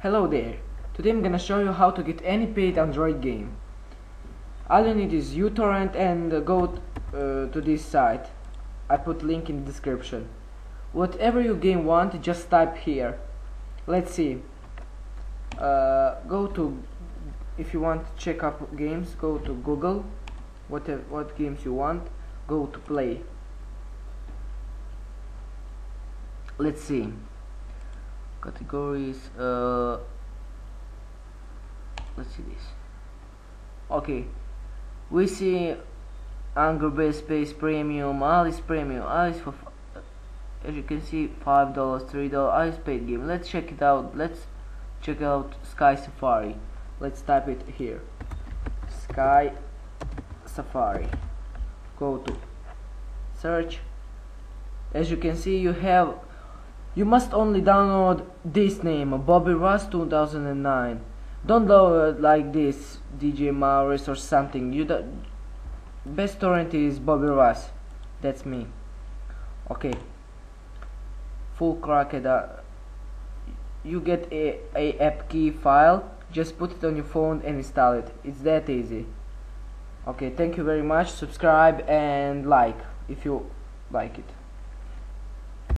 Hello there. Today I'm gonna show you how to get any paid Android game. All you need is uTorrent and go to this site. I put link in the description. Whatever you game want, just type here. Let's see. Go to, if you want to check up games, go to Google. What games you want, go to play. Let's see. Categories. Let's see this. Okay, we see Angry Birds Space Premium, Alice Premium, Alice for as you can see $5, $3, Alice paid game. Let's check it out. Let's check out Sky Safari. Let's type it here. Sky Safari. Go to search. As you can see, you must only download this name, Bobby Ross 2009. Don't download like this, DJ Maurice or something. Best torrent is Bobby Ross. That's me. Okay. Full cracked. You get a app key file. Just put it on your phone and install it. It's that easy. Okay. Thank you very much. Subscribe and like if you like it.